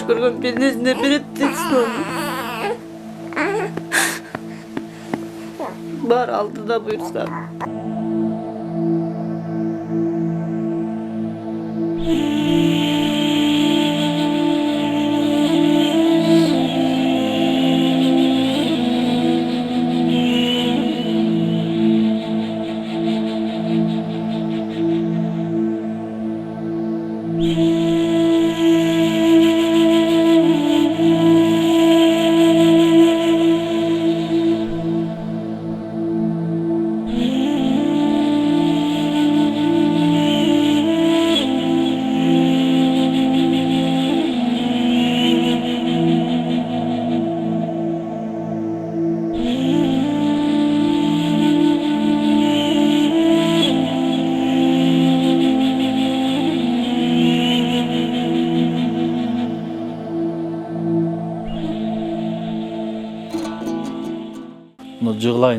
жакшы көргөн бизнесине берет дейсиң оны. Бар алдыда буйрса.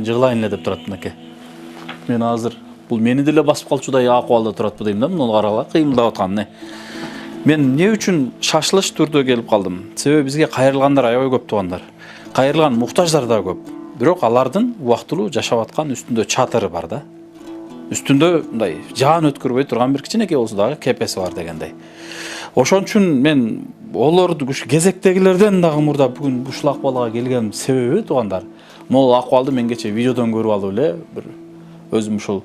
Жығылайын деп тұрады мынакей. Мен азыр бұл мені деле басып қалчудай акыбалда турат дейм да, муну карагыла кыймылдап аткан. Мен не үчүн шашылыш түрдө келип калдым? Себеби бизге кайрылгандар аябай көп туугандар. Кайрылган муктаждар да көп. Бирок алардын убактылуу жашап аткан үстүндө чатыры бар да. Үстүндө мындай жаан өткөрбөй турган бир кичинекей болсо дагы кепеси бар дегендей. Ошон үчүн мен олорду кезектегилерден дагы мурда бүгүн ушул акыбалга келген себеби туугандар. Мол акыбалды мен кече видеодон көрүп алып эле, бир өзүм ушул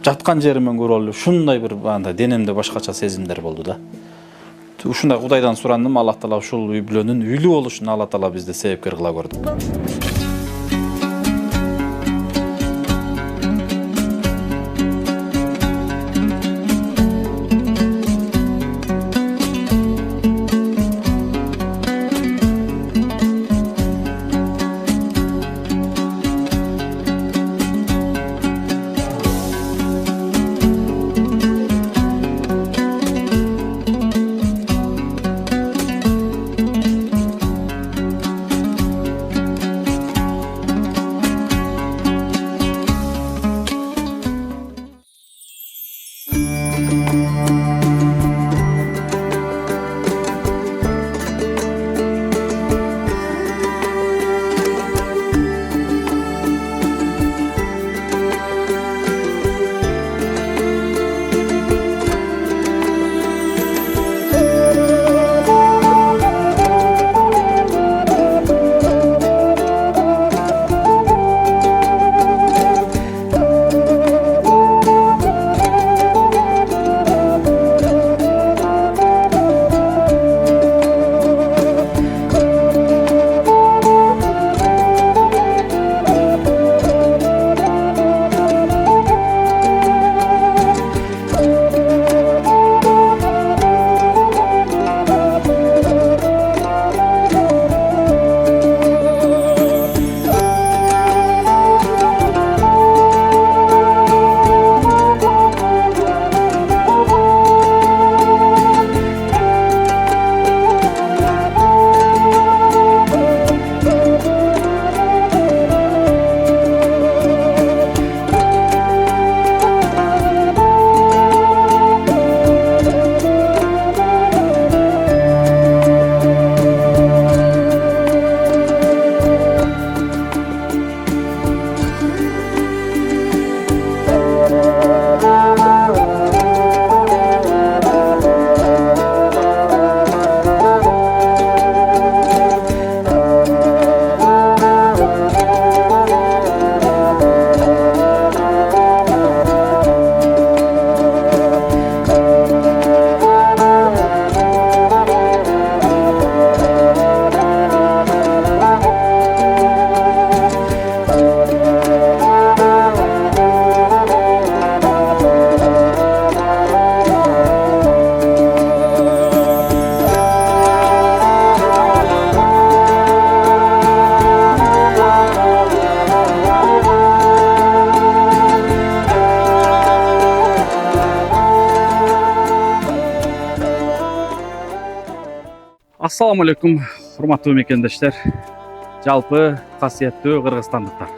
жаткан жеримден көрүп алып, ушундай бир андай денемде башкача сезимдер болду да. Ушундай Кудайдан сурандым, Аллах таала ушул үй бүлөнүн үйлүү болушуна Аллах таала бизди себепкер кыла көрдү. Assalamu alaikum, hurmatlı mekendештер, жалпы касиеттүү кыргызстандыктар.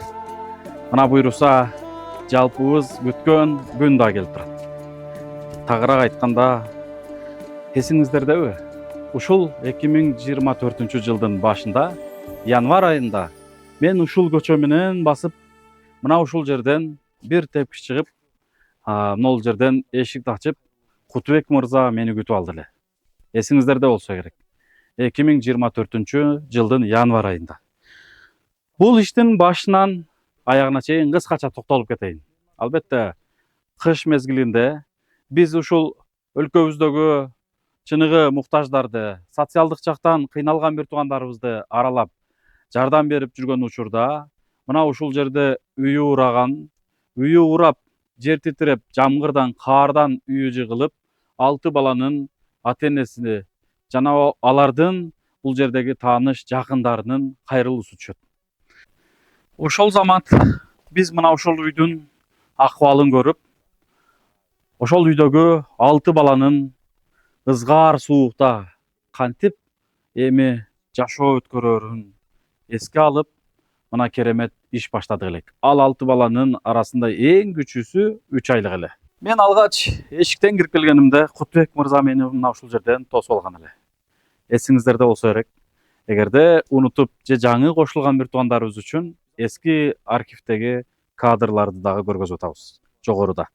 Мына буйруса жалпыбыз күткөн күн да келип турат. Тагыраак айтканда, эсиңиздердеби? ушул 2024 жылдын башында, январь айында мен ушул көчө менен басып, мына ушул жерден бир тепкич чыгып, могул жерден эшикти ачып, Кутубек мырза мени күтүп алды эле. Эсиңиздерде болсо керек. 2024 жылдын январь айында. Бул иштин башынан аягына чейин кыскача токтолуп кетейин. Албетте, кыш мезгилинде биз ушул өлкөбүздөгү чыныгы муктаждарды, социалдык жактан кыйналган бир туугандарыбызды аралап, жардам берип жүргөн учурда, мына ушул жерде үйү урап, жер титиреп, жамгырдан, каардан үйү жыгылып, 6 баланын ата-энеси жана алардын бул жердеги тааныш жакындарынын кайрылуусу түшөт. Ошол замат биз мына ошол үйдүн акыбалын көрүп, ошол үйдөгү 6 баланын ызгаар суукта кантип эми жашоо өткөрөрүн эске алып, мына керемет иш баштадык элек. Ал 6 баланын арасында эң күчүүсү 3 айлык эле. Мен алгач эшиктен кирип келгенимде Кутубек мырза мени мына ушул жерден тосуп алган эле. Эсиңиздерде болсо керек. Эгерде унутуп же жаңы кошулган бир туугандарыбыз үчүн эски архивдеги кадрларды дагы көргөзүп атабыз жогоруда.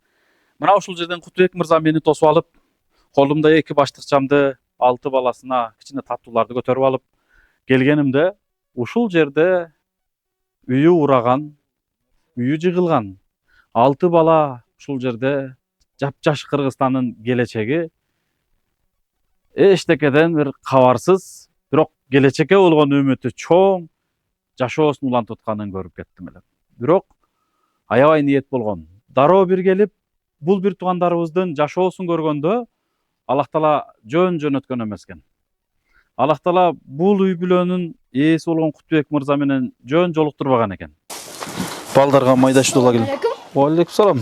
Мына ушул жерден Кутубек мырза мени тосуп алып, колумда 2 баштыкчамды, 6 баласына кичине таттууларды көтөрүп алып келгенимде, ушул жерде үйү ураган, үйү жыгылган 6 бала ушул жерде жапжаш Кыргызстандын келечеги эчтекеден бир кабарсыз, бирок келечекке болгон үмүтү чоң жашоосун улантып атканын көрүп кеттим эле. Бирок аябай ниет болгон. Дароо бир келип, бул бир туугандарыбыздын жашоосун көргөндө Аллах Таала жөн жөнөткөн эмес экен. Аллах Таала бул үй бүлөнүн ээси болгон Кутубек мырза менен жөн жолуктурбаган экен. Балдарга майдашуула келем. Алейкум салам.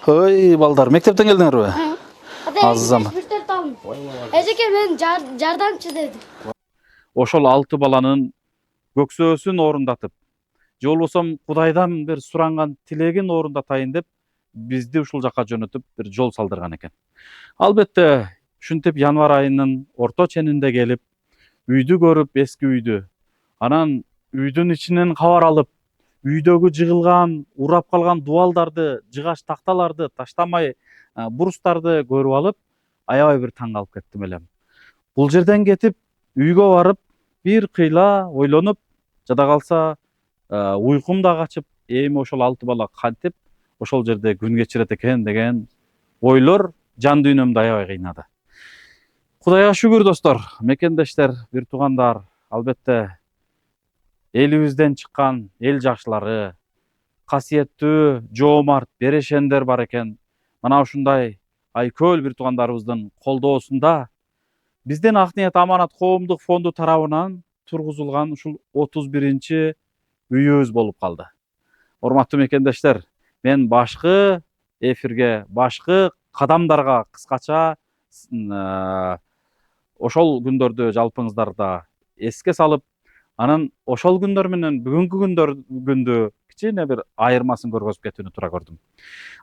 Ой, балдар, мектептен келдиңерби? Азам. Эжеке мен жардамчы дедим. Ошол 6 баланын көксөөсүн орундатып, же болбосо Кудайдан бир суранган тилегин орундатайын деп, бизди ушул жака жөнөтүп бир жол салдырган экен. Албетте, ушинтип январь айынын орто ченинде келип, үйдү көрүп, эски үйдү, анан үйдүн ичинен кабар алып, үйдөгү жыгылган, урап калган дубалдарды, жыгач такталарды таштамай, бурустарды көрүп алып, аябай бир таң калып кеттим элем. Бул жерден кетип, үйгө барып, бир кыйла ойлонуп, жада калса уйкум да качып, эми ошол 6 бала кантип ошол жерде күн кечирет экен деген ойлор жан дүйнөмдү аябай кыйнады. Кудайга шүгүр достор, мекендештер, бир туугандар, албетте элибизден чыккан эл жакшылары, касиеттүү, жоомарт, берешендер бар экен. Мына ушундай айкөл бир туугандарыбыздын колдоосунда биздин Ак ниет аманат коомдук фонду тарабынан тургузулган ушул 31-чи үйүбүз болуп калды. Урматтуу мекендештер, мен башкы эфирге, башкы кадамдарга кыскача ошол күндөрдү жалпыңыздарда эске салып, анан ошол күндөр менен бүгүнкү күндү кичине бир айырмасын көргөзүп кетүүнү туура көрдүм.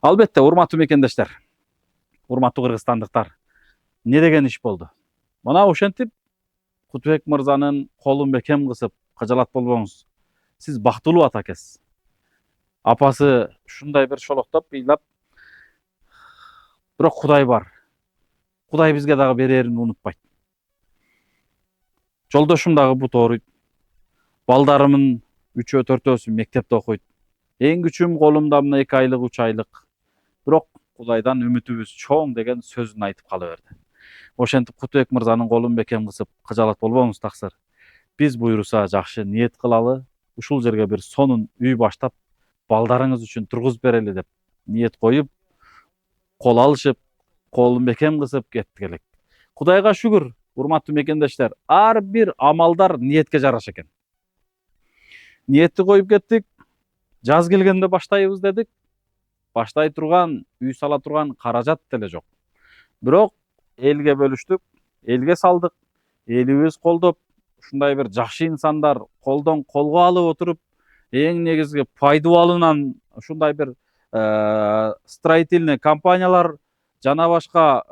Албетте, урматтуу мекендештер, урматтуу кыргызстандыктар, не деген иш болду? Мына ошентип Кутубек мырзанын колун бекем кысып, кажалат болбоңуз. Сиз бактылуу ата экенсиз. Апасы ушундай бир шолоктоп, ыйлап, бирок Кудай бар. Кудай бизге дагы берерин унутпайт. Жолдошум дагы бут ооруйт. Балдарымын 3-4-өсү мектепте окуйт. Эң күчүм колумда мына 2 айлык, 3 айлык. Бирок Кудайдан үмүтүбүз чоң деген сөзүн айтып кала берди. Ошентип Кутубек мырзанын колун бекем кысып, кажалат болбоңуз таксыр. Биз буйруса жакшы ниет кылалы, ушул жерге бир сонун үй баштап, балдарыңыз үчүн тургузуп берели деп ниет коюп, кол алышып, колун бекем кысып кеттик элек. Кудайга шүгүр, урматтуу мекендештер, ар бир амалдар ниетке жараша экен. Ниетти коюп кеттик, жаз келгенде баштайбыз дедик. Баштай турган, үй сала турган каражат деле жок. Бирок элге бөлүштүк, элге салдык, элибиз колдоп, ушундай бир жакшы инсандар колдон колго алып отуруп, эң негизги пайдубалынан ушундай бир строительный компаниялар жана башка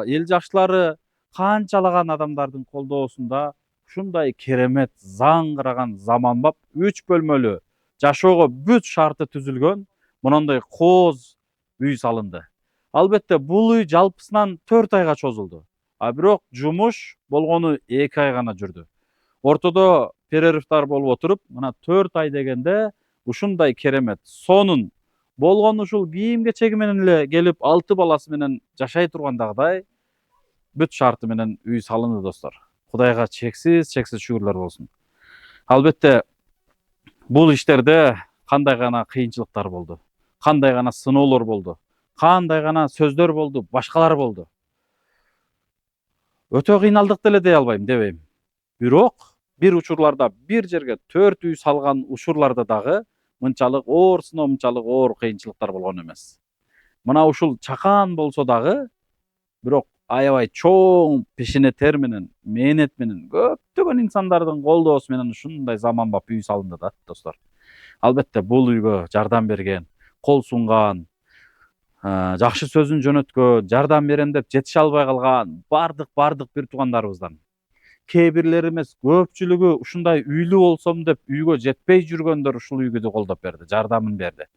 эл жакшылары канчалаган адамдардын колдоосунда ушундай керемет заңгыраган заманбап 3 бөлмөлүү жашоого бүт шарты түзүлгөн монондой кооз үй салынды. Албетте бул үй жалпысынан 4 айга чозулду. А бирок жумуш болгону 2 ай гана жүрдү. Ортодо перерывдар болуп отуруп, мына 4 ай дегенде ушундай керемет сонун болгон ушул кийим кечеги менен эле келип 6 баласы менен жашай тургандагыдай бүт шарты менен үй салынды достор. Кудайга чексиз шүгүрлөр болсун. Албетте бул иштерде кандай гана кыйынчылыктар болду, кандай гана сыноолор болду, кандай гана сөздөр болду, башкалар болду. Өтө кыйналдык деле дей албайм, дебейм. Бирок бир учурларда бир жерге 4 үй салган учурларда дагы мынчалык оор сыноо, мынчалык оор кыйынчылыктар болгон эмес. Мына ушул чакан болсо дагы, бирок аябай чоң пешене тер менен, мээнет менен, көптөгөн инсандардын колдоосу менен ушундай заманбап үй салынды да, достор. Албетте бул үйгө жардам берген, кол сунган, жакшы сөзүн жөнөткөн, жардам берем деп жетише албай калган бардык бир туугандарыбыздан, кээ бирлери эмес көпчүлүгү ушундай үйлүү болсом деп үйгө жетпей жүргөндөр ушул үйгү колдоп берди, жардамын берди.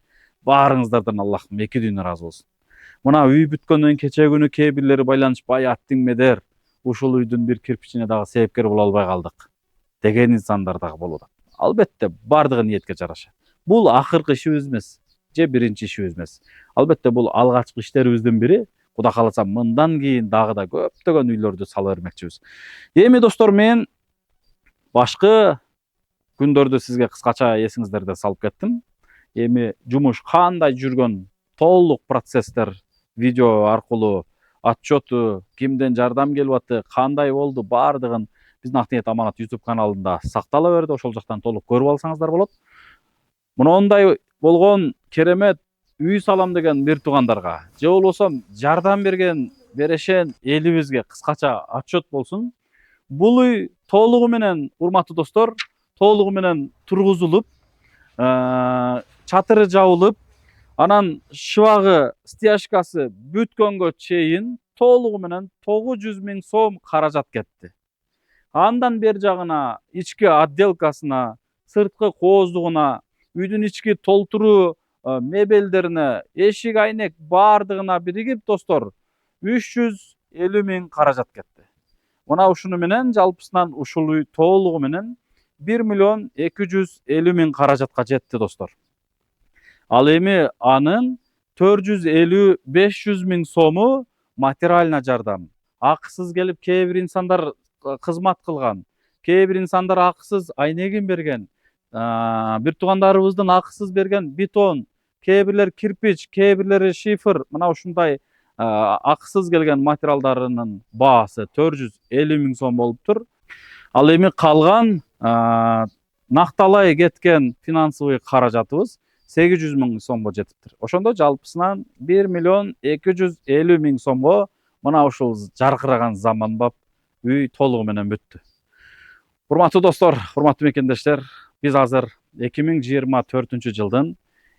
Баарыңыздардан Аллахым эки дүйнө ыраазы болсун. Мына үй бүткөндөн кечээ күнү кээ бирлери байланышып, аттиң медер, ушул үйдүн бир кирпичине дагы себепкер боло албай калдык деген инсандар дагы болуп атат. Албетте бардыгы ниетке жараша. Бул акыркы ишибиз эмес, же биринчи ишибиз эмес. Албетте бул алгачкы иштерибиздин бири. Кудай кааласа мындан кийин дагы да көптөгөн үйлөрдү сала бермекчибиз. Эми достор, мен башкы күндөрдү сизге кыскача эсиңиздерде салып кеттим. Эми жумуш кандай жүргөн толук процесстер видео аркылуу отчету, кимден жардам келип атты, кандай болду, бардыгын биздин Ак-ниет Аманат YouTube каналында сактала берди. Ошол жактан толук көрүп алсаңыздар болот. Мондай болгон керемет үй салам деген бир туугандарга, же болбосо жардам берешен элибизге кыскача отчет болсун. Бул үй толугу менен, урматтуу достор, толугу менен тургузулуп, чатыры жабылып, анан шыбагы, стяжкасы бүткөнгө чейин толугу менен 900 000 сом каражат кетти. Андан бер жагына, ички отделкасына, сырткы кооздугуна, үйдүн ички толтуруу мебелдерине, эшик айнек бардыгына биригип достор 350 000 каражат кетти. Мына ушуну менен жалпысынан ушул үй толугу менен 1 250 000 каражатка жетти достор. Ал эми анын 450-500 000 сому материально жардам. Акысыз келип кээ бир инсандар кызмат кылган, кээ бир инсандар акысыз айнегин берген, бир туугандарыбыздын акысыз берген бетон, кээ бирлер кирпич, кээ бирлери шифр, мына ушундай акысыз келген материалдарынын баасы 450 000 сом болуптур. Ал эми калган накталай кеткен финансовый каражатыбыз 800 000 сомго жетиптир. Ошондо жалпысынан 1 250 000 сомго мына ушул жаркыраган заманбап үй толугу менен бүттү. Урматтуу достор, урматтуу мекендештер, биз азыр 2024 жылдын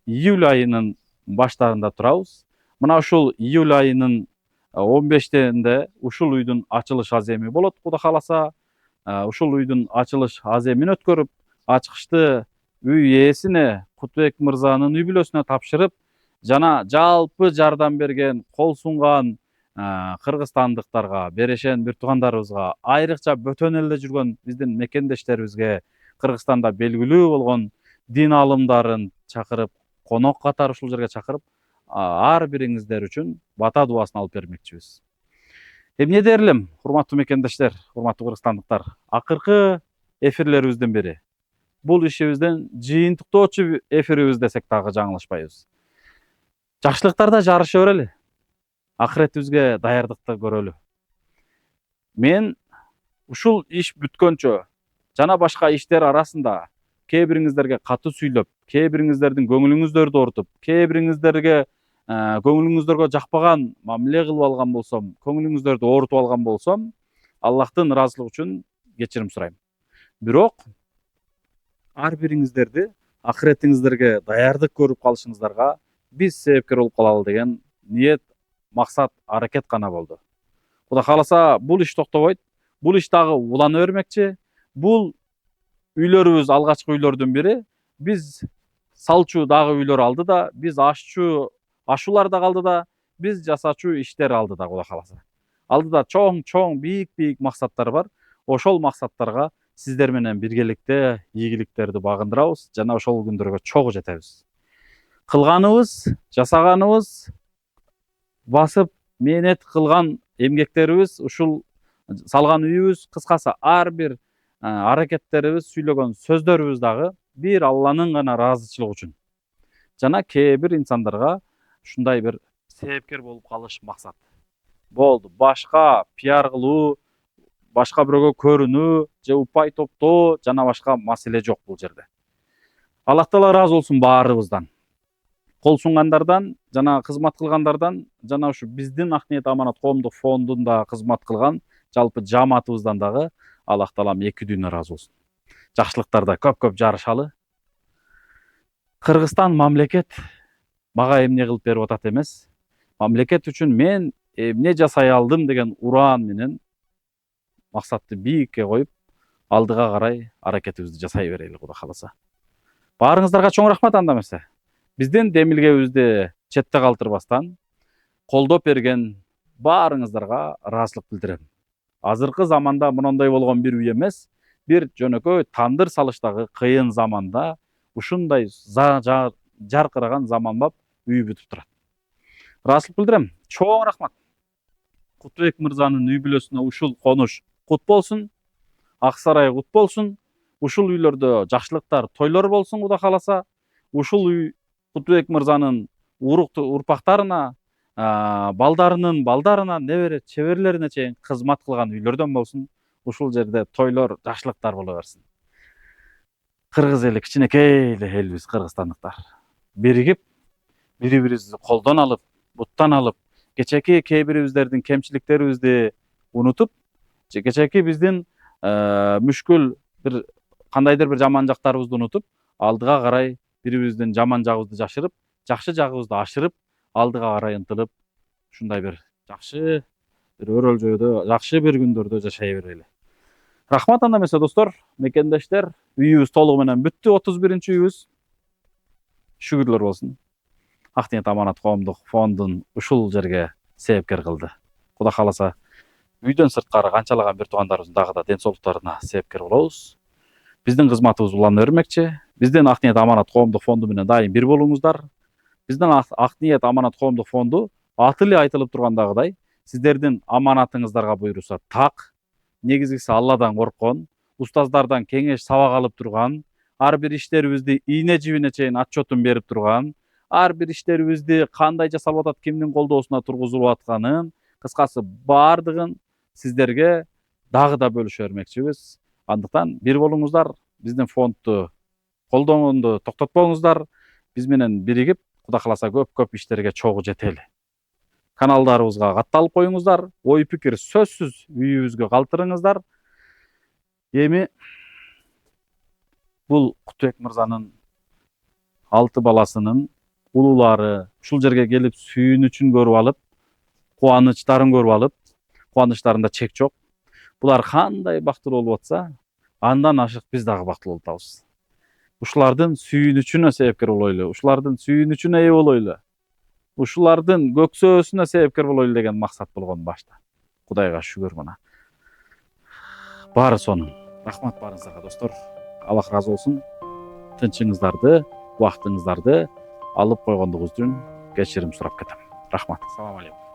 июль айынын баштарында турабыз. Мына ушул июль айынын 15-тенде ушул үйдүн ачылыш аземи болот, Кудай кааласа. Ушул үйдүн ачылыш аземин өткөрүп, ачкычты үй ээсине, Кутбек мырзанын үй бүлөсүнө тапшырып, жана жалпы жардам берген, кол сунган кыргызстандыктарга, берешен бир туугандарыбызга, айрыкча бөтөн элде жүргөн биздин мекендештерибизге, Кыргызстанда белгилүү болгон дин алымдарын чакырып, конок катары ушул жерге чакырып, ар бириңиздер үчүн бата дубасын алып бермекчибиз. Эмне дерлим, урматтуу мекендештер, урматтуу кыргызстандыктар, акыркы эфирлерибиздин бири. Бул ишибиздин жыйынтыктоочу эфирибиз десек дагы жаңылышпайбыз. Жакшылыктарда жарыша берели. Акыретибизге даярдыкты көрөлү. Мен ушул иш бүткөнчө жана башка иштер арасында кээ бириңиздерге катуу сүйлөп, кээ бириңиздердин көңүлүңүздөрдү ортуп, кээ бириңиздерге көңүлүңүздөргө жакпаган мамиле кылып алган болсом, көңүлүңүздөрдү оорутуп алган болсом, Аллахтын ыраазылыгы үчүн кечирим сурайм. Бирок ар бириңиздерди акыретиңиздерге даярдык көрүп калышыңыздарга биз себепкер болуп калалы деген ниет, максат, аракет гана болду. Кудай кааласа бул иш токтобойт. Бул иш дагы улана бермекчи. Бул үйлөрүбүз алгачкы үйлөрдүн бири. Биз салчу дагы үйлөр алды да, биз ашуулар да калды да, биз жасачу иштер алды да, Кудай кааласа. Алдыда чоң бийик максаттар бар. Ошол максаттарга сиздер менен биргеликте ийгиликтерди багындырабыз жана ошол күндөргө чогуу жетебиз. Кылганыбыз, жасаганыбыз, басып мээнет кылган эмгектерибиз, ушул салган үйүбүз, кыскасы ар бир аракеттерибиз, сүйлөгөн сөздөрүбүз дагы бир Алланын гана ыраазычылыгы үчүн. Жана кээ бир инсандарга ушундай бир себепкер болуп калыш максат. Болду. Башка пиар кылуу, башка бирөөгө көрүнүү, же упай топтоо жана башка маселе жок бул жерде. Аллах Таала ыраазы болсун баарыбыздан. Кол сунгандардан, жана кызмат кылгандардан, жана ушу биздин Ак ниет аманат коомдук фондунда кызмат кылган жалпы жааматыбыздан дагы Аллах Таалам эки дүйнө ыраазы болсун. Жакшылыктарда көп жарышалы. Кыргызстан мамлекет мага эмне кылып берип атат эмес. Мамлекет үчүн мен эмне жасай алдым деген ураан менен максатты бийикке коюп, алдыга карай аракетибизди жасай берели, Кудай кааласа. Баарыңыздарга чоң рахмат анда эмесе. Биздин демилгебизди четте калтырбастан колдоп берген баарыңыздарга ыраазычылык билдирем. Азыркы заманда мындай болгон бир үй эмес, бир жөнөкөй тандыр салыштагы кыйын заманда ушундай жаркыраган заманбап үй бүтүп турат. Ыраазычылык билдирем. Чоң рахмат. Кутбек мырзанын үй бүлөсүнө ушул конуш кут болсун, Ак сарай кут болсун, ушул үйлөрдө жакшылыктар, тойлор болсун, Кудай кааласа. Ушул үй Кутбек мырзанын урпактарына, балдарынын балдарына, небере чеберлерине чейин кызмат кылган үйлөрдөн болсун. Ушул жерде тойлор, жакшылыктар боло берсин. Кыргыз эли кичинекей эле элбиз, кыргызстандыктар. Биригип, бири-бирибизди колдон алып, буттан алып, кечеки кээ бирибиздердин кемчиликтерибизди унутуп, кечеки биздин мүшкүл бир кандайдыр бир жаман жактарыбызды унутуп, алдыга карай бири-бирибиздин жаман жагыбызды жашырып, жакшы жагыбызды ашырып, алдыга карай ынтылып, ушундай бир жакшы бир өрөөл жойдо, жакшы бир күндөрдө жашай берели. Рахмат анда эмесе достор, мекендештер, үйүбүз толугу менен бүттү, 31-чи үйүбүз. Шүгүрлөр болсун. Ак ниет аманат коомдук фондун ушул жерге себепкер кылды. Кудай кааласа, үйдөн сырткары канчалаган бир туугандарыбыздын дагы да ден соолуктарына себепкер болобуз. Биздин кызматыбыз улана бермекчи. Биздин Ак ниет аманат коомдук фонду менен дайым бир болуңуздар. Биздин Ак ниет аманат коомдук фонду аты эле айтылып тургандагыдай, сиздердин аманатыңыздарга буйруса так, негизгиси Алладан корккон, устаздардан кеңеш сабак алып турган, ар бир иштерибизди ийне жибине чейин отчетун берип турган, ар бир иштерибизди кандай жасалып атат, кимдин колдоосуна тургузулуп атканын, кыскасы баардыгын сиздерге дагы да бөлүшө бермекчибиз. Андыктан бир болуңуздар, биздин фондду колдоону токтотпоңуздар, биз менен биригип, Кудай кааласа көп иштерге чогуу жетели. Каналдарыбызга катталып коюңуздар, ой пикир сөзсүз үйүбүзгө калтырыңыздар. Эми бул Кутбек мырзанын 6 баласынын улуулары ушул жерге келип сүйүнүчүн көрүп алып, кубанычтарын көрүп алып, кубанычтарында чек жок. Булар кандай бактылуу болуп атса, андан ашык биз дагы бактылуу болуп атабыз. Ушулардын сүйүнүчүнө себепкер болойлу, ушулардын сүйүнүчүнө ээ болойлу, ушулардын көксөөсүнө себепкер болойлу деген максат болгон башта. Кудайга шүгүр мына. Баары сонун. Рахмат баарыңыздарга достор. Аллах ыраазы болсун. Тынчыңыздарды, убактыңыздарды алып койгондугубуз үчүн кечирим сурап кетем. Рахмат. Салам алейкум.